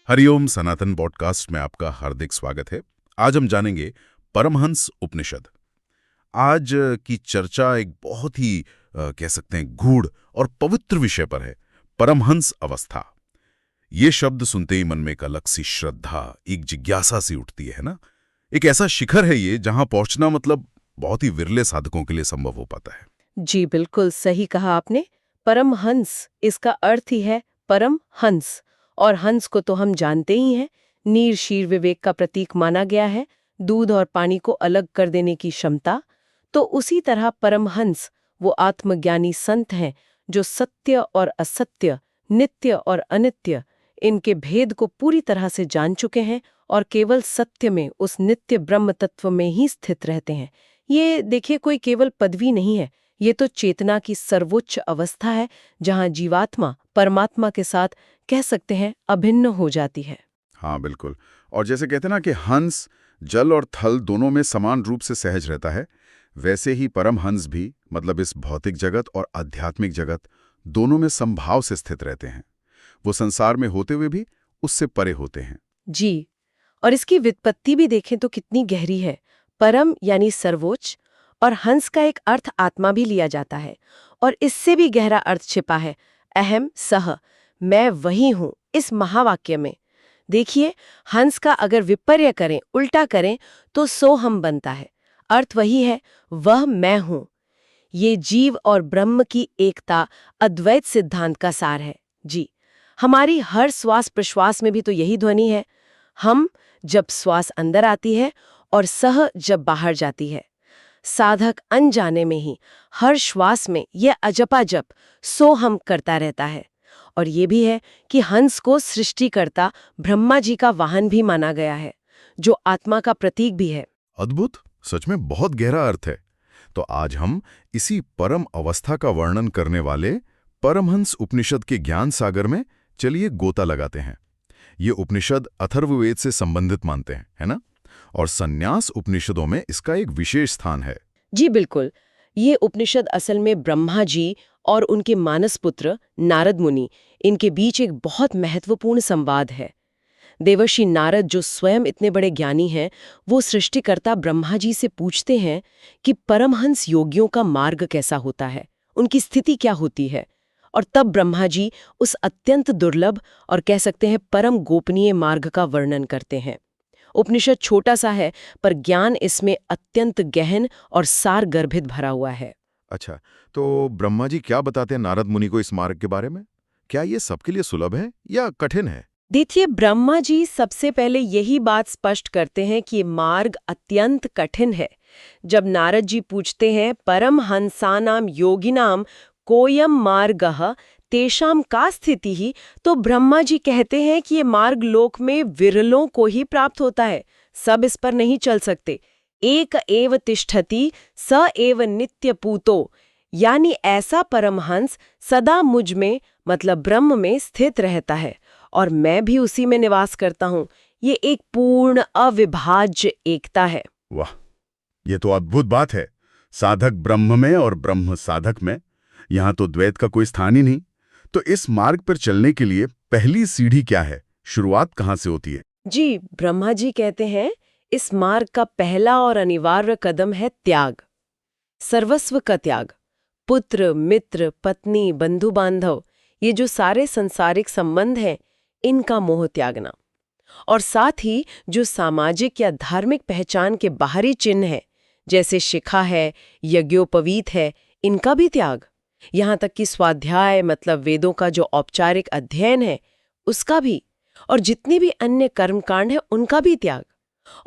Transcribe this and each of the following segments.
हरिओम सनातन podcast में आपका हार्दिक स्वागत है। आज हम जानेंगे परमहंस उपनिषद। आज की चर्चा एक बहुत ही कह सकते हैं गूढ़ और पवित्र विषय पर है, परमहंस अवस्था। ये शब्द सुनते ही मन में एक अलग सी श्रद्धा, एक जिज्ञासा सी उठती है ना। एक ऐसा शिखर है ये जहां पहुंचना मतलब बहुत ही विरले साधकों के लिए संभव हो पाता है। जी बिल्कुल सही कहा आपने। परमहंस, इसका अर्थ ही है परम हंस, और हंस को तो हम जानते ही हैं, नीर शीर विवेक का प्रतीक माना गया है, दूध और पानी को अलग कर देने की क्षमता। तो उसी तरह परमहंस वो आत्मज्ञानी संत हैं जो सत्य और असत्य, नित्य और अनित्य, इनके भेद को पूरी तरह से जान चुके हैं और केवल सत्य में, उस नित्य ब्रह्म तत्व में ही स्थित रहते हैं। ये देखिए, कोई केवल पदवी नहीं है, ये तो चेतना की सर्वोच्च अवस्था है जहां जीवात्मा परमात्मा के साथ कह सकते हैं अभिन्न हो जाती है। हाँ बिल्कुल। और जैसे कहते हैं ना कि हंस जल और थल दोनों में समान रूप से सहज रहता है, वैसे ही परमहंस भी, मतलब इस भौतिक जगत और आध्यात्मिक जगत दोनों में समभाव से स्थित रहते हैं। वो संसार में होते हुए भी उससे परे होते हैं। जी, और इसकी व्युत्पत्ति भी देखें तो कितनी गहरी है। परम यानी सर्वोच्च, और हंस का एक अर्थ आत्मा भी लिया जाता है, और इससे भी गहरा अर्थ छिपा है अहम सह, मैं वही हूं, इस महावाक्य में। देखिए, हंस का अगर विपर्य करें, उल्टा करें, तो सोहम बनता है। अर्थ वही है, वह मैं हूं। ये जीव और ब्रह्म की एकता, अद्वैत सिद्धांत का सार है। जी, हमारी हर श्वास प्रश्वास में भी तो यही ध्वनि है। हम जब श्वास अंदर आती है और सह जब बाहर जाती है। साधक अनजाने में ही हर श्वास में यह अजपा जप सोहम करता रहता है। और ये भी है कि हंस को सृष्टिकर्ता ब्रह्मा जी का वाहन भी माना गया है, जो आत्मा का प्रतीक भी है। अद्भुत, सच में बहुत गहरा अर्थ है। तो आज हम इसी परम अवस्था का वर्णन करने वाले परमहंस उपनिषद के ज्ञान सागर में चलिए गोता लगाते हैं। ये उपनिषद अथर्ववेद से संबंधित मानते हैं, है ना? और संन्यास उपनिषदों में इसका एक विशेष स्थान है। जी बिल्कुल। ये उपनिषद असल में ब्रह्मा जी और उनके मानस पुत्र नारद मुनि, इनके बीच एक बहुत महत्वपूर्ण संवाद है। देवर्षि नारद, जो स्वयं इतने बड़े ज्ञानी हैं, वो सृष्टिकर्ता ब्रह्मा जी से पूछते हैं कि परमहंस योगियों का मार्ग कैसा होता है, उनकी स्थिति क्या होती है। और तब ब्रह्मा जी उस अत्यंत दुर्लभ और कह सकते हैं परम गोपनीय मार्ग का वर्णन करते हैं। उपनिषद छोटा सा है, पर ज्ञान इसमें अत्यंत गहन और सार गर्भित भरा हुआ है। अच्छा, तो ब्रह्मा जी क्या बताते हैं नारद मुनि को इस मार्ग के बारे में? क्या ये सबके लिए सुलभ है या कठिन है? देखिए, ब्रह्मा जी सबसे पहले यही बात स्पष्ट करते हैं कि मार्ग अत्यंत कठिन है। जब नारद जी पूछते हैं परमहंसानाम योगिनाम कोयम मार्गः तेषाम का स्थिति ही, तो ब्रह्मा जी कहते हैं कि ये मार्ग लोक में विरलों को ही प्राप्त होता है, सब इस पर नहीं चल सकते। एक एव तिष्ठति स एव नित्य पूतो, यानी ऐसा परमहंस सदा मुझ में, मतलब ब्रह्म में स्थित रहता है, और मैं भी उसी में निवास करता हूँ। ये एक पूर्ण अविभाज्य एकता है। वाह, ये तो अद्भुत बात है। साधक ब्रह्म में और ब्रह्म साधक में, यहाँ तो द्वैत का कोई स्थान ही नहीं। तो इस मार्ग पर चलने के लिए पहली सीढ़ी क्या है? शुरुआत कहाँ से होती है? जी, ब्रह्मा जी कहते हैं इस मार्ग का पहला और अनिवार्य कदम है त्याग, सर्वस्व का त्याग। पुत्र, मित्र, पत्नी, बंधु बांधव, ये जो सारे संसारिक संबंध हैं, इनका मोह त्यागना। और साथ ही जो सामाजिक या धार्मिक पहचान के बाहरी चिन्ह हैं, जैसे शिखा है, यज्ञोपवीत है, इनका भी त्याग। यहाँ तक कि स्वाध्याय, मतलब वेदों का जो औपचारिक अध्ययन है, उसका भी, और जितने भी अन्य कर्मकांड हैं, उनका भी त्याग।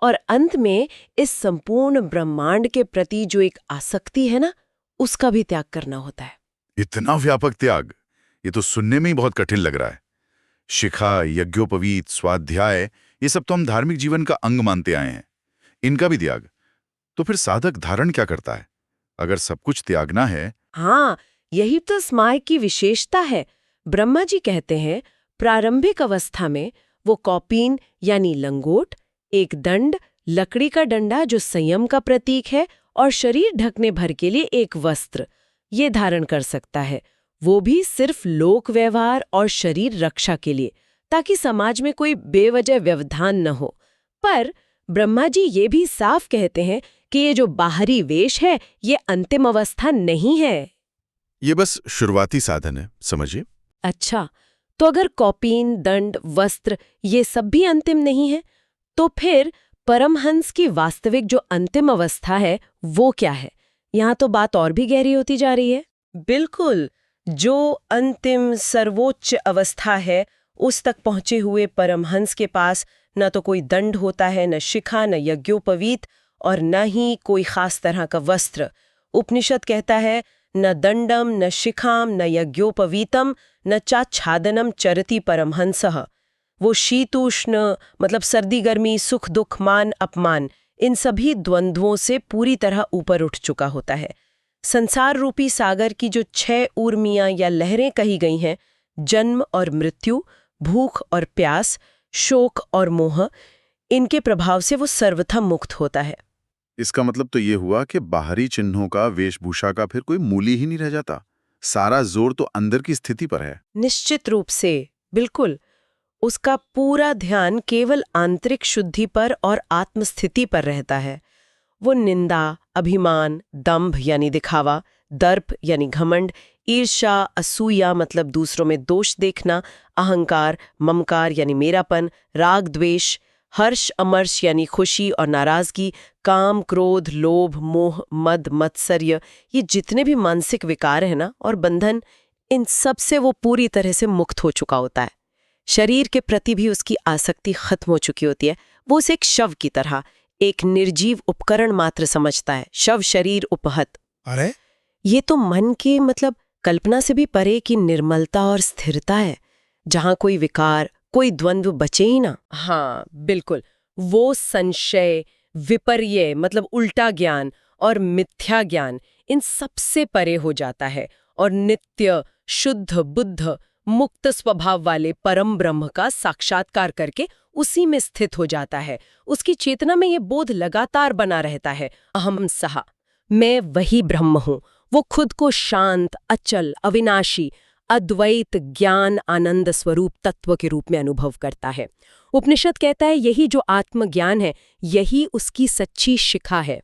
और अंत में इस संपूर्ण ब्रह्मांड के प्रति जो एक आसक्ति है ना, उसका भी त्याग करना होता है। इतना व्यापक त्याग, ये तो सुनने में ही बहुत कठिन लग रहा है। शिखा, यज्ञोपवीत, स्वाध्याय, ये सब तो हम धार्मिक जीवन का अंग मानते आए हैं, इनका भी त्याग। तो फिर साधक धारण क्या करता है अगर सब कुछ त्यागना है? हाँ, यही तो स्माय की विशेषता है। ब्रह्मा जी कहते हैं प्रारंभिक अवस्था में वो कौपीन यानी लंगोट, एक दंड, लकड़ी का डंडा जो संयम का प्रतीक है और शरीर ढकने भर के लिए एक वस्त्र ये धारण कर सकता है, वो भी सिर्फ लोक व्यवहार और शरीर रक्षा के लिए, ताकि समाज में कोई बेवजह व्यवधान न हो। पर ब्रह्मा जी ये भी साफ कहते हैं कि ये जो बाहरी वेश है ये अंतिम अवस्था नहीं है। ये बस शुरुआती साधन है, समझिए। अच्छा, तो अगर कौपीन, दंड, वस्त्र ये सब भी अंतिम नहीं है, तो फिर परमहंस की वास्तविक जो अंतिम अवस्था है वो क्या है? यहाँ तो बात और भी गहरी होती जा रही है। बिल्कुल, जो अंतिम सर्वोच्च अवस्था है उस तक पहुंचे हुए परमहंस के पास न तो कोई दंड होता है, न शिखा, न यज्ञोपवीत और न ही कोई खास तरह का वस्त्र। उपनिषद कहता है न दंडम न शिखाम न यज्ञोपवीतम न चाच्छादनम चरति परमहंसः। वो शीतोष्ण मतलब सर्दी गर्मी, सुख दुख, मान अपमान, इन सभी द्वंद्वों से पूरी तरह ऊपर उठ चुका होता है। संसार रूपी सागर की जो 6 ऊर्मियां या लहरें कही गई हैं, जन्म और मृत्यु, भूख और प्यास, शोक और मोह, इनके प्रभाव से वो सर्वथा मुक्त होता है। इसका मतलब तो ये हुआ कि बाहरी चिन्हों का, वेशभूषा का फिर कोई मूल्य ही नहीं रह जाता। सारा जोर तो अंदर की स्थिति पर है। निश्चित रूप से, बिल्कुल। उसका पूरा ध्यान केवल आंतरिक शुद्धि पर और आत्मस्थिति पर रहता है। वो निंदा, अभिमान, दंभ यानी दिखावा, दर्प यानी घमंड, ईर्ष्या, असूया मतलब दूसरों में दोष देखना, अहंकार, ममकार यानी मेरापन, राग द्वेष, हर्ष अमर्ष यानी खुशी और नाराजगी, काम, क्रोध, लोभ, मोह, मद, मत्सर्य, ये जितने भी मानसिक विकार हैं ना और बंधन, इन सब से वो पूरी तरह से मुक्त हो चुका होता है। शरीर के प्रति भी उसकी आसक्ति खत्म हो चुकी होती है। वो उसे एक शव की तरह, एक निर्जीव उपकरण मात्र समझता है। शव शरीर उपहत। अरे ये तो मन के मतलब कल्पना से भी परे की निर्मलता और स्थिरता है, जहां कोई विकार, कोई द्वंद्व बचे ही ना। हाँ बिल्कुल, वो संशय, विपर्य मतलब उल्टा ज्ञान और मिथ्या ज्ञान, इन सबसे परे हो जाता है और नित्य शुद्ध बुद्ध मुक्त स्वभाव वाले परम ब्रह्म का साक्षात्कार करके उसी में स्थित हो जाता है। उसकी चेतना में ये बोध लगातार बना रहता है, अहम सहा, मैं वही ब्रह्म हूँ। वो खुद को शांत, अचल, अविनाशी, अद्वैत ज्ञान आनंद स्वरूप तत्व के रूप में अनुभव करता है। उपनिषद कहता है यही जो आत्मज्ञान है, यही उसकी सच्ची शिखा है,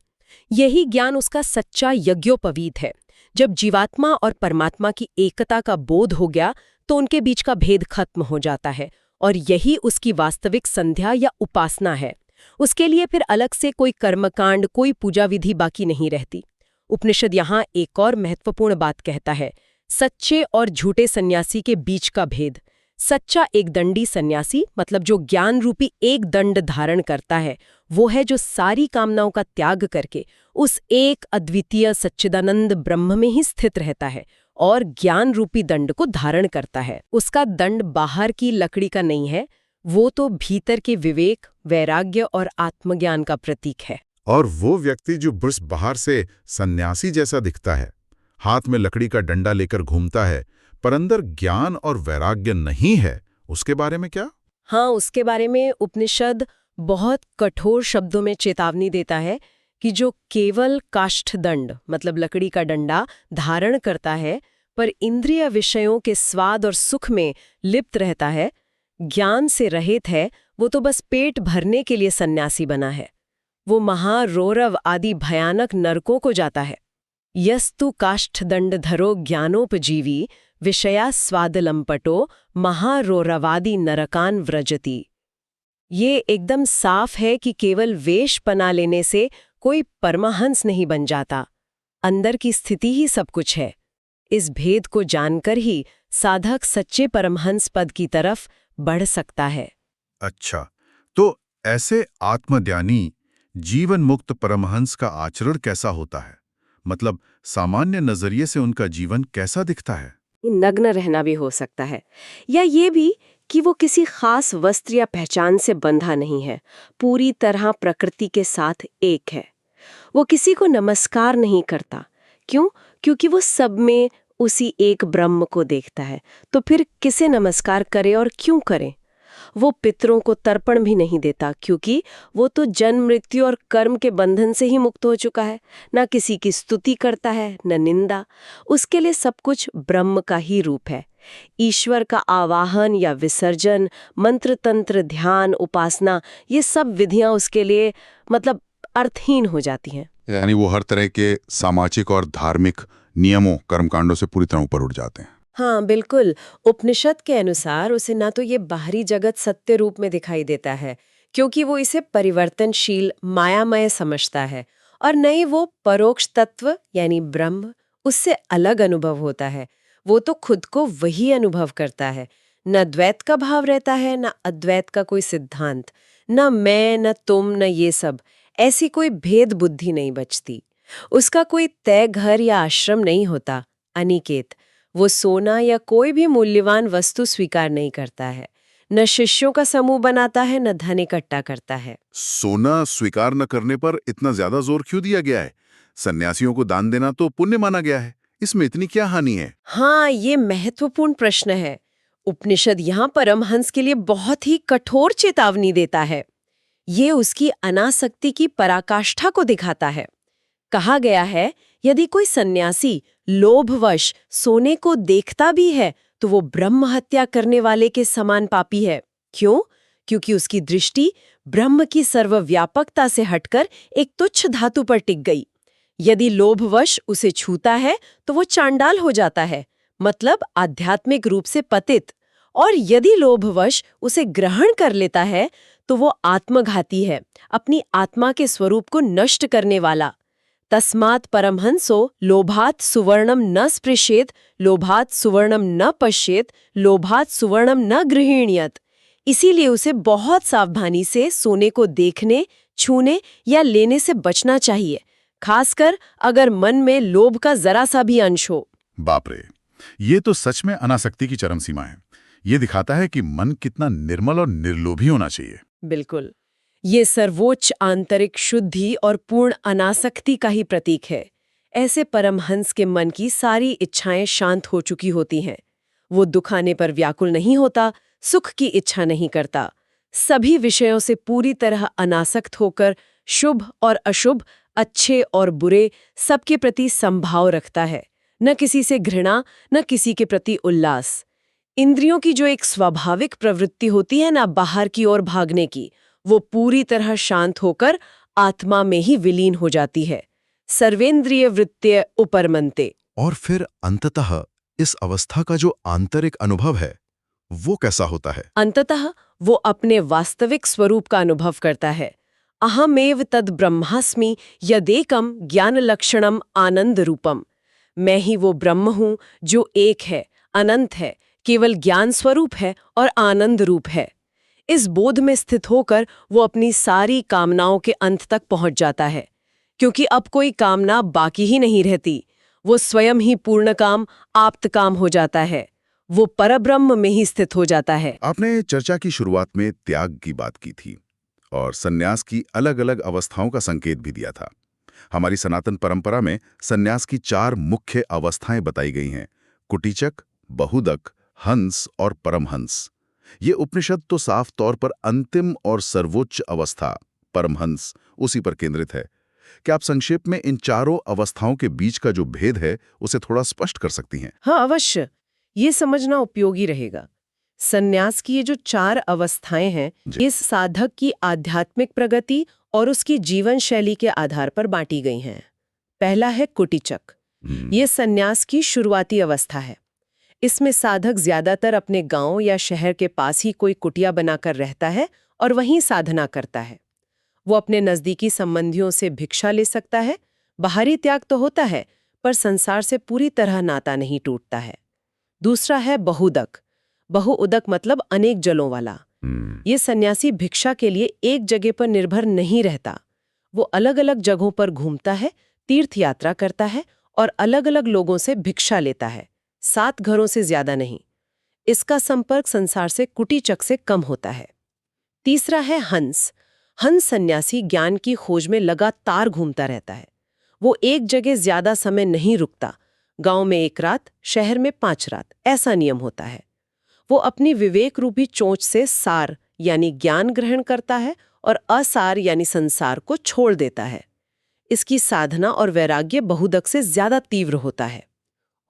यही ज्ञान उसका सच्चा यज्ञोपवीत है। जब जीवात्मा और परमात्मा की एकता का बोध हो गया तो उनके बीच का भेद खत्म हो जाता है और यही उसकी वास्तविक संध्या या उपासना है। उसके लिए फिर अलग से कोई कर्मकांड, कोई पूजा विधि बाकी नहीं रहती। उपनिषद यहाँ एक और महत्वपूर्ण बात कहता है, सच्चे और झूठे सन्यासी के बीच का भेद। सच्चा एक दंडी सन्यासी मतलब जो ज्ञान रूपी एक दंड धारण करता है, वो है जो सारी कामनाओं का त्याग करके उस एक अद्वितीय सच्चिदानंद ब्रह्म में ही स्थित रहता है और ज्ञान रूपी दंड को धारण करता है। उसका दंड बाहर की लकड़ी का नहीं है, वो तो भीतर के विवेक, वैराग्य और आत्मज्ञान का प्रतीक है। और वो व्यक्ति जो बस बाहर से सन्यासी जैसा दिखता है, हाथ में लकड़ी का डंडा लेकर घूमता है, पर अंदर ज्ञान और वैराग्य नहीं है, उसके बारे में क्या? हाँ, उसके बारे में उपनिषद बहुत कठोर शब्दों में चेतावनी देता है कि जो केवल काष्ठदंड मतलब लकड़ी का डंडा धारण करता है पर इंद्रिय विषयों के स्वाद और सुख में लिप्त रहता है, ज्ञान से रहित है, वो तो बस पेट भरने के लिए सन्यासी बना है। वो महारौरव आदि भयानक नरकों को जाता है। यस्तु काष्ठदंड धरो ज्ञानोपजीवी विषया स्वादलंपटो महारौरवादि नरकान व्रजति। ये एकदम साफ है कि केवल वेश पना लेने से कोई परमहंस नहीं बन जाता, अंदर की स्थिति ही सब कुछ है। इस भेद को जानकर ही साधक सच्चे परमहंस पद की तरफ बढ़ सकता है। अच्छा, तो ऐसे आत्मज्ञानी जीवन मुक्त परमहंस का आचरण कैसा होता है? मतलब सामान्य नजरिए से उनका जीवन कैसा दिखता है? नग्न रहना भी हो सकता है, या ये भी कि वो किसी खास वस्त्र या पहचान से बंधा नहीं है, पूरी तरह प्रकृति के साथ एक है। वो किसी को नमस्कार नहीं करता। क्यों? क्योंकि वो सब में उसी एक ब्रह्म को देखता है। तो फिर किसे नमस्कार करे और क्यों करे? वो पितरों को तर्पण भी नहीं देता, क्योंकि वो तो जन्म मृत्यु और कर्म के बंधन से ही मुक्त हो चुका है। ना किसी की स्तुति करता है, न निंदा। उसके लिए सब कुछ ब्रह्म का ही रूप है। ईश्वर का आवाहन या विसर्जन, मंत्र तंत्र, ध्यान, उपासना, ये सब विधियां उसके लिए मतलब अर्थहीन हो जाती हैं। यानी वो हर तरह के सामाजिक और धार्मिक नियमों, कर्मकांडों से पूरी तरह ऊपर उठ जाते हैं। हाँ बिल्कुल। उपनिषद के अनुसार उसे ना तो ये बाहरी जगत सत्य रूप में दिखाई देता है, क्योंकि वो इसे परिवर्तनशील मायामय समझता है, और न ही वो परोक्ष तत्व यानी ब्रह्म उससे अलग अनुभव होता है। वो तो खुद को वही अनुभव करता है। न द्वैत का भाव रहता है, न अद्वैत का कोई सिद्धांत, न मैं, न तुम, न ये सब। ऐसी कोई भेद बुद्धि नहीं बचती। उसका कोई तय घर या आश्रम नहीं होता। अनिकेत, वो सोना या कोई भी मूल्यवान वस्तु स्वीकार नहीं करता है, न शिष्यों का समूह बनाता है, न धन इकट्ठा करता है। सोना स्वीकार न करने पर इतना ज्यादा जोर क्यों दिया गया है? सन्यासियों को दान देना तो पुण्य माना गया है, इसमें इतनी क्या हानि है? हाँ, ये महत्वपूर्ण प्रश्न है। उपनिषद यहाँ परमहंस के लिए बहुत ही कठोर चेतावनी देता है। ये उसकी अनासक्ति की पराकाष्ठा को दिखाता है। कहा गया है, यदि कोई सन्यासी लोभवश सोने को देखता भी है तो वो ब्रह्म हत्या करने वाले के समान पापी है। क्यों? क्योंकि उसकी दृष्टि ब्रह्म की सर्वव्यापकता से हटकर एक तुच्छ धातु पर टिक गई। यदि लोभवश उसे छूता है तो वो चांडाल हो जाता है, मतलब आध्यात्मिक रूप से पतित। और यदि लोभवश उसे ग्रहण कर लेता है तो वो आत्मघाती है, अपनी आत्मा के स्वरूप को नष्ट करने वाला। तस्मात् परमहंसो लोभात् सुवर्णम न स्पृशेत, लोभात् सुवर्णम न पश्येत, लोभात् सुवर्णम न गृहीणीयत। इसीलिए उसे बहुत सावधानी से सोने को देखने, छूने या लेने से बचना चाहिए, खासकर अगर मन में लोभ का जरा सा भी अंश हो। बाप रे, ये तो सच में अनासक्ति की चरम सीमा है। ये दिखाता है कि मन कितना निर्मल और निर्लोभी होना चाहिए। बिल्कुल, ये सर्वोच्च आंतरिक शुद्धि और पूर्ण अनासक्ति का ही प्रतीक है। ऐसे परमहंस के मन की सारी इच्छाएं शांत हो चुकी होती हैं। वो दुखाने पर व्याकुल नहीं होता, सुख की इच्छा नहीं करता। सभी विषयों से पूरी तरह अनासक्त होकर शुभ और अशुभ, अच्छे और बुरे, सबके प्रति संभाव रखता है। न किसी से घृणा, न किसी के प्रति उल्लास। इंद्रियों की जो एक स्वाभाविक प्रवृत्ति होती है ना बाहर की ओर भागने की, वो पूरी तरह शांत होकर आत्मा में ही विलीन हो जाती है। सर्वेंद्रिय वृत्त्य उपरमन्ते। और फिर अंततः इस अवस्था का जो आंतरिक अनुभव है वो कैसा होता है? अंततः वो अपने वास्तविक स्वरूप का अनुभव करता है। अहमेव तद ब्रह्मास्मि यदेकम ज्ञान लक्षणम आनंद रूपम। मैं ही वो ब्रह्म हूँ जो एक है, अनंत है, केवल ज्ञान स्वरूप है और आनंद रूप है। इस बोध में स्थित होकर वो अपनी सारी कामनाओं के अंत तक पहुंच जाता है, क्योंकि अब कोई कामना बाकी ही नहीं रहती। वो स्वयं ही पूर्ण काम, आप्त काम हो जाता है। वो परब्रह्म में ही स्थित हो जाता है। आपने चर्चा की शुरुआत में त्याग की बात की थी और सन्यास की अलग अलग अवस्थाओं का संकेत भी दिया था। हमारी सनातन परंपरा में सन्यास की 4 मुख्य अवस्थाएं बताई गई हैं: कुटीचक, बहुदक, हंस और परमहंस। ये उपनिषद तो साफ तौर पर अंतिम और सर्वोच्च अवस्था परमहंस उसी पर केंद्रित है। क्या आप संक्षेप में इन चारों अवस्थाओं के बीच का जो भेद है उसे थोड़ा स्पष्ट कर सकती हैं? हाँ अवश्य, ये समझना उपयोगी रहेगा। सन्यास की ये जो 4 अवस्थाएं हैं, जी। ये साधक की आध्यात्मिक प्रगति और उसकी जीवन शैली के आधार पर बांटी गई हैं। पहला है कुटीचक। ये सन्यास की शुरुआती अवस्था है। इसमें साधक ज्यादातर अपने गांव या शहर के पास ही कोई कुटिया बनाकर रहता है और वहीं साधना करता है। वो अपने नजदीकी संबंधियों से भिक्षा ले सकता है। बाहरी त्याग तो होता है, पर संसार से पूरी तरह नाता नहीं टूटता है। दूसरा है बहुदक। बहुउदक मतलब अनेक जलों वाला। ये सन्यासी भिक्षा के लिए एक जगह पर निर्भर नहीं रहता। वो अलग अलग जगहों पर घूमता है, तीर्थ यात्रा करता है और अलग अलग लोगों से भिक्षा लेता है, 7 घरों से ज्यादा नहीं। इसका संपर्क संसार से कुटीचक से कम होता है। तीसरा है हंस। हंस सन्यासी ज्ञान की खोज में लगातार घूमता रहता है। वो एक जगह ज्यादा समय नहीं रुकता। गांव में 1 रात, शहर में 5 रात, ऐसा नियम होता है। वो अपनी विवेक रूपी चोंच से सार यानी ज्ञान ग्रहण करता है और असार यानी संसार को छोड़ देता है। इसकी साधना और वैराग्य बहुदक से ज्यादा तीव्र होता है।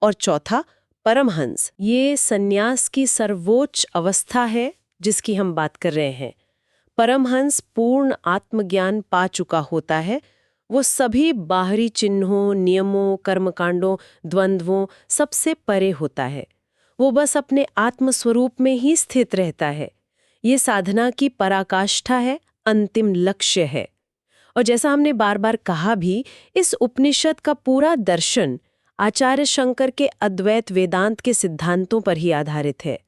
और चौथा, परमहंस। ये सन्यास की सर्वोच्च अवस्था है जिसकी हम बात कर रहे हैं। परमहंस पूर्ण आत्मज्ञान पा चुका होता है। वो सभी बाहरी चिन्हों, नियमों, कर्मकांडों, द्वंद्वों सबसे परे होता है। वो बस अपने आत्मस्वरूप में ही स्थित रहता है। ये साधना की पराकाष्ठा है, अंतिम लक्ष्य है। और जैसा हमने बार बार कहा भी, इस उपनिषद का पूरा दर्शन आचार्य शंकर के अद्वैत वेदांत के सिद्धांतों पर ही आधारित है।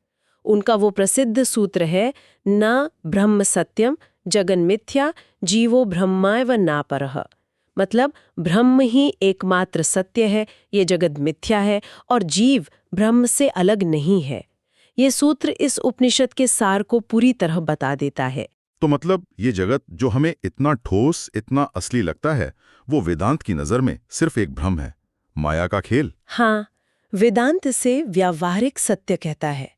उनका वो प्रसिद्ध सूत्र है, न ब्रह्म सत्यम जगन मिथ्या जीवो ब्रह्माय व नापरः। मतलब ब्रह्म ही एकमात्र सत्य है, ये जगत मिथ्या है और जीव ब्रह्म से अलग नहीं है। ये सूत्र इस उपनिषद के सार को पूरी तरह बता देता है। तो मतलब ये जगत जो हमें इतना ठोस, इतना असली लगता है, वो वेदांत की नजर में सिर्फ एक भ्रम है, माया का खेल। हाँ, वेदांत इसे व्यावहारिक सत्य कहता है।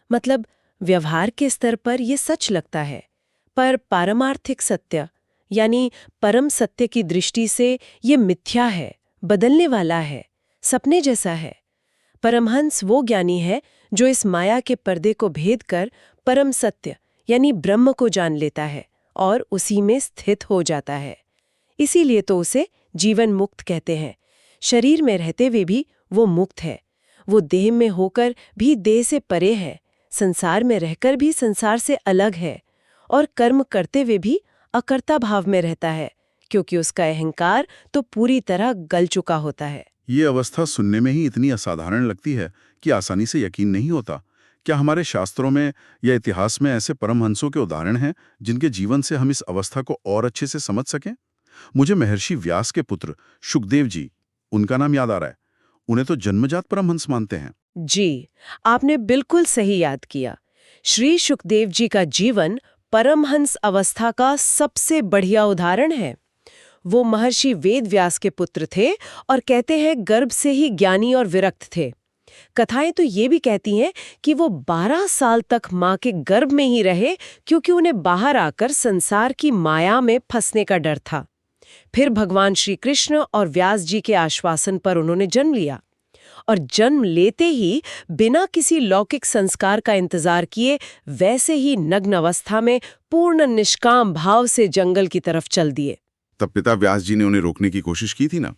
मतलब व्यवहार के स्तर पर ये सच लगता है, पर पारमार्थिक सत्य यानी परम सत्य की दृष्टि से ये मिथ्या है, बदलने वाला है, सपने जैसा है। परमहंस वो ज्ञानी है जो इस माया के पर्दे को भेद कर परम सत्य यानी ब्रह्म को जान लेता है और उसी में स्थित हो जाता है। इसीलिए तो उसे जीवन मुक्त कहते हैं। शरीर में रहते हुए भी वो मुक्त है। वो देह में होकर भी देह से परे है, संसार में रहकर भी संसार से अलग है और कर्म करते हुए भी अकर्ता भाव में रहता है, क्योंकि उसका अहंकार तो पूरी तरह गल चुका होता है। ये अवस्था सुनने में ही इतनी असाधारण लगती है कि आसानी से यकीन नहीं होता। क्या हमारे शास्त्रों में या इतिहास में ऐसे परमहंसों के उदाहरण हैं जिनके जीवन से हम इस अवस्था को और अच्छे से समझ सकें? मुझे महर्षि व्यास के पुत्र शुकदेव जी, उनका नाम याद आ रहा है। उन्हें तो जन्मजात परमहंस मानते हैं। जी, आपने बिल्कुल सही याद किया। श्री शुकदेव जी का जीवन परमहंस अवस्था का सबसे बढ़िया उदाहरण है। वो महर्षि वेदव्यास के पुत्र थे और कहते हैं गर्भ से ही ज्ञानी और विरक्त थे। कथाएं तो ये भी कहती हैं कि वो 12 साल तक मां के गर्भ में ही रहे, क्योंकि उन्हें बाहर आकर संसार की माया में फंसने का डर था। फिर भगवान श्री कृष्ण और व्यास जी के आश्वासन पर उन्होंने जन्म लिया और जन्म लेते ही बिना किसी लौकिक संस्कार का इंतजार किए वैसे ही नग्न अवस्था में पूर्ण निष्काम भाव से जंगल की तरफ चल दिए। तब पिता व्यास जी ने उन्हें रोकने की कोशिश की थी ना,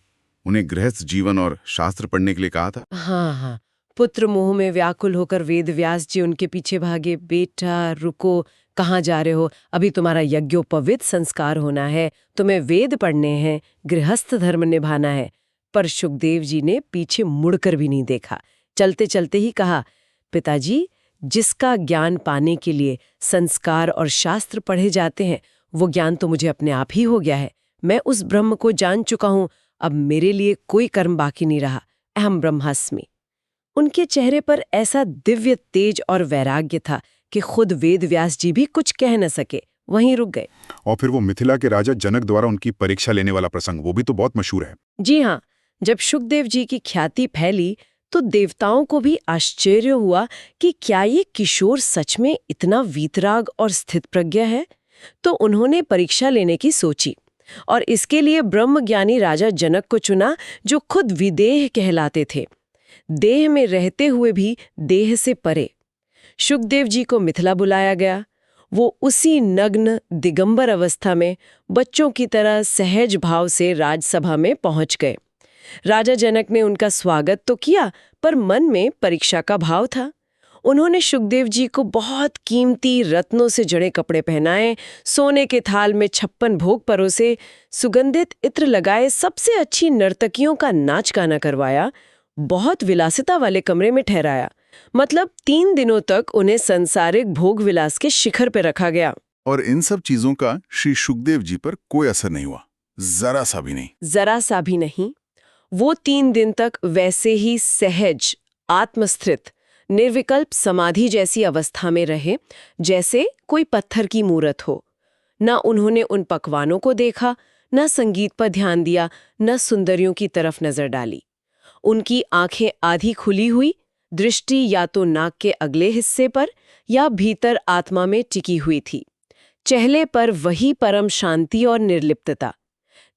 उन्हें गृहस्थ जीवन और शास्त्र पढ़ने के लिए कहा था। हाँ, पुत्र मोह में व्याकुल होकर वेद व्यास जी उनके पीछे भागे। बेटा रुको, कहाँ जा रहे हो? अभी तुम्हारा यज्ञोपवीत संस्कार होना है, तुम्हें वेद पढ़ने हैं, गृहस्थ धर्म निभाना है। पर शुकदेव जी ने पीछे मुड़कर भी नहीं देखा। चलते चलते ही कहा, पिताजी, जिसका ज्ञान पाने के लिए संस्कार और शास्त्र पढ़े जाते हैं, वो ज्ञान तो मुझे अपने आप ही हो गया है। मैं उस ब्रह्म को जान चुका हूं। अब मेरे लिए कोई कर्म बाकी नहीं रहा। अहम ब्रह्मास्मि। उनके चेहरे पर ऐसा दिव्य तेज और वैराग्य था कि खुद वेद व्यास जी भी कुछ कह न सके, वहीं रुक गए। और फिर वो मिथिला के राजा जनक द्वारा उनकी परीक्षा लेने वाला प्रसंग, वो भी तो बहुत मशहूर है। जी हाँ, जब शुकदेव जी की ख्याति फैली तो देवताओं को भी आश्चर्य हुआ कि क्या ये किशोर सच में इतना वीतराग और स्थित प्रज्ञ है। तो उन्होंने परीक्षा लेने की सोची और इसके लिए ब्रह्मज्ञानी राजा जनक को चुना, जो खुद विदेह कहलाते थे, देह में रहते हुए भी देह से परे। शुकदेव जी को मिथिला बुलाया गया। वो उसी नग्न दिगंबर अवस्था में बच्चों की तरह सहज भाव से राजसभा में पहुंच गए। राजा जनक ने उनका स्वागत तो किया, पर मन में परीक्षा का भाव था। उन्होंने शुकदेव जी को बहुत कीमती रत्नों से जड़े कपड़े पहनाए, सोने के थाल में 56 भोग परोसे, सुगंधित इत्र लगाए, सबसे अच्छी नर्तकियों का नाच गाना करवाया, बहुत विलासिता वाले कमरे में ठहराया। मतलब 3 दिनों तक उन्हें सांसारिक भोग विलास के शिखर पर रखा गया। और इन सब चीजों का श्री शुकदेव जी पर कोई असर नहीं हुआ, जरा सा भी नहीं। जरा सा भी नहीं। वो 3 दिन तक वैसे ही सहज, आत्मस्थित, निर्विकल्प समाधि जैसी अवस्था में रहे, जैसे कोई पत्थर की मूरत हो। न उन्होंने उन पकवानों को देखा, न संगीत पर ध्यान दिया, न सुंदरियों की तरफ नजर डाली। उनकी आंखें आधी खुली हुई, दृष्टि या तो नाक के अगले हिस्से पर या भीतर आत्मा में टिकी हुई थी। चेहरे पर वही परम शांति और निर्लिप्तता।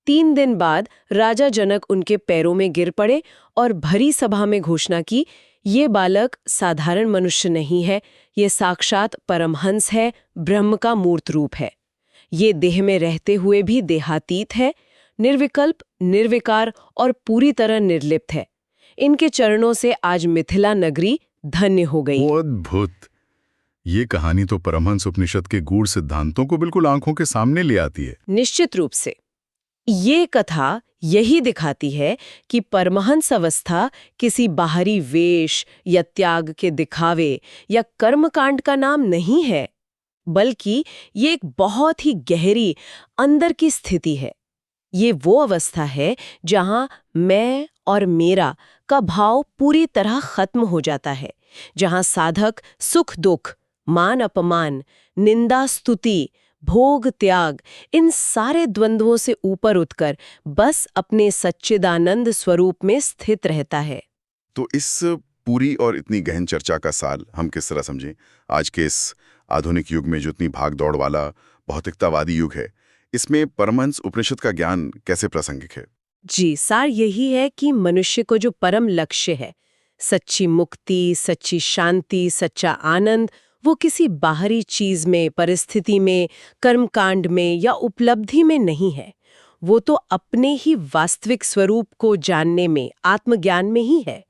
3 दिन बाद राजा जनक उनके पैरों में गिर पड़े और भरी सभा में घोषणा की, ये बालक साधारण मनुष्य नहीं है, ये साक्षात परमहंस है, ब्रह्म का मूर्त रूप है। ये देह में रहते हुए भी देहातीत है, निर्विकल्प, निर्विकार और पूरी तरह निर्लिप्त है। इनके चरणों से आज मिथिला नगरी धन्य हो गई। अद्भुत! ये कहानी तो परमहंस उपनिषद के गूढ़ सिद्धांतों को बिल्कुल आंखों के सामने ले आती है। निश्चित रूप से ये कथा यही दिखाती है कि परमहंस अवस्था किसी बाहरी वेश या त्याग के दिखावे या कर्मकांड का नाम नहीं है, बल्कि ये एक बहुत ही गहरी अंदर की स्थिति है। ये वो अवस्था है जहां मैं और मेरा का भाव पूरी तरह खत्म हो जाता है, जहां साधक सुख दुख, मान अपमान, निंदा स्तुति, भोग त्याग, इन सारे द्वंद्वों से ऊपर उठकर बस अपने सच्चिदानंद स्वरूप में स्थित रहता है। तो इस पूरी और इतनी गहन चर्चा का साल हम किस तरह समझें? आज के इस आधुनिक युग में जो इतनी भाग दौड़ वाला भौतिकतावादी युग है, इसमें परमहंस उपनिषद का ज्ञान कैसे प्रासंगिक है? जी, सार यही है कि मनुष्य को जो परम लक्ष्य है, सच्ची मुक्ति, सच्ची शांति, सच्चा आनंद, वो किसी बाहरी चीज में, परिस्थिति में, कर्मकांड में या उपलब्धि में नहीं है। वो तो अपने ही वास्तविक स्वरूप को जानने में, आत्मज्ञान में ही है।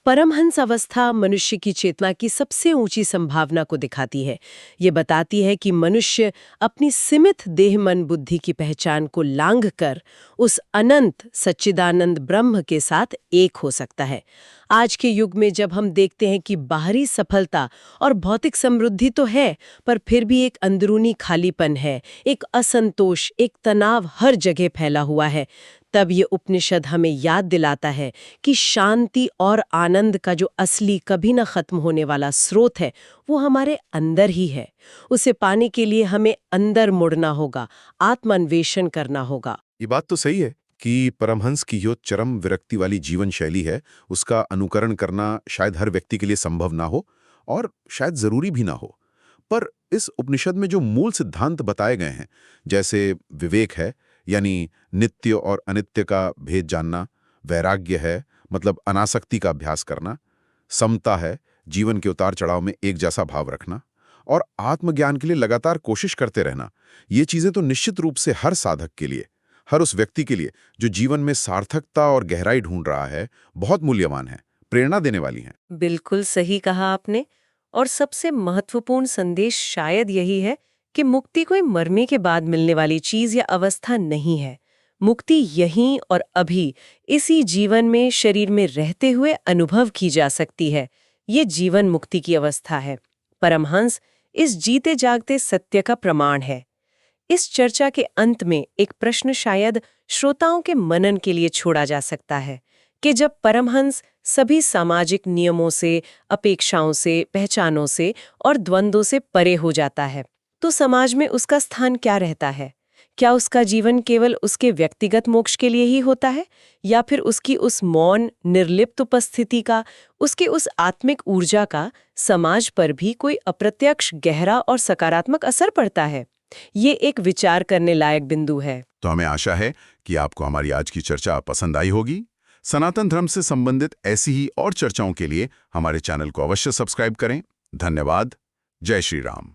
परमहंस अवस्था मनुष्य की चेतना की सबसे ऊंची संभावना को दिखाती है। ये बताती है कि मनुष्य अपनी सीमित देह मन बुद्धि की पहचान को लांघकर उस अनंत सच्चिदानंद ब्रह्म के साथ एक हो सकता है। आज के युग में जब हम देखते हैं कि बाहरी सफलता और भौतिक समृद्धि तो है, पर फिर भी एक अंदरूनी खालीपन है, एक असंतोष, एक तनाव हर जगह फैला हुआ है, तब ये उपनिषद हमें याद दिलाता है कि शांति और आनंद का जो असली कभी न खत्म होने वाला स्रोत है, वो हमारे अंदर ही है। उसे पाने के लिए हमें अंदर मुड़ना होगा, आत्मान्वेषण करना होगा। ये बात तो सही है कि परमहंस की जो चरम विरक्ति वाली जीवन शैली है, उसका अनुकरण करना शायद हर व्यक्ति के लिए संभव ना हो और शायद जरूरी भी ना हो। पर इस उपनिषद में जो मूल सिद्धांत बताए गए हैं, जैसे विवेक है यानी नित्य और अनित्य का भेद जानना, वैराग्य है मतलब अनासक्ति का अभ्यास करना, समता है जीवन के उतार चढ़ाव में एक जैसा भाव रखना, और आत्मज्ञान के लिए लगातार कोशिश करते रहना, ये चीजें तो निश्चित रूप से हर साधक के लिए, हर उस व्यक्ति के लिए जो जीवन में सार्थकता और गहराई ढूंढ रहा है, बहुत मूल्यवान है, प्रेरणा देने वाली हैं। बिल्कुल सही कहा आपने। और सबसे महत्वपूर्ण संदेश शायद यही है कि मुक्ति कोई मरने के बाद मिलने वाली चीज या अवस्था नहीं है। मुक्ति यहीं और अभी इसी जीवन में शरीर में रहते हुए अनुभव की जा सकती है। ये जीवन मुक्ति की अवस्था है। परमहंस इस जीते जागते सत्य का प्रमाण है। इस चर्चा के अंत में एक प्रश्न शायद श्रोताओं के मनन के लिए छोड़ा जा सकता है कि जब परमहंस सभी सामाजिक नियमों से, अपेक्षाओं से, पहचानों से और द्वंद्वों से परे हो जाता है, तो समाज में उसका स्थान क्या रहता है? क्या उसका जीवन केवल उसके व्यक्तिगत मोक्ष के लिए ही होता है, या फिर उसकी उस मौन, निर्लिप्त उपस्थिति का, उसके उस आत्मिक ऊर्जा का समाज पर भी कोई अप्रत्यक्ष, गहरा और सकारात्मक असर पड़ता है? ये एक विचार करने लायक बिंदु है। तो हमें आशा है कि आपको हमारी आज की चर्चा पसंद आई होगी। सनातन धर्म से संबंधित ऐसी ही और चर्चाओं के लिए हमारे चैनल को अवश्य सब्सक्राइब करें। धन्यवाद। जय श्री राम।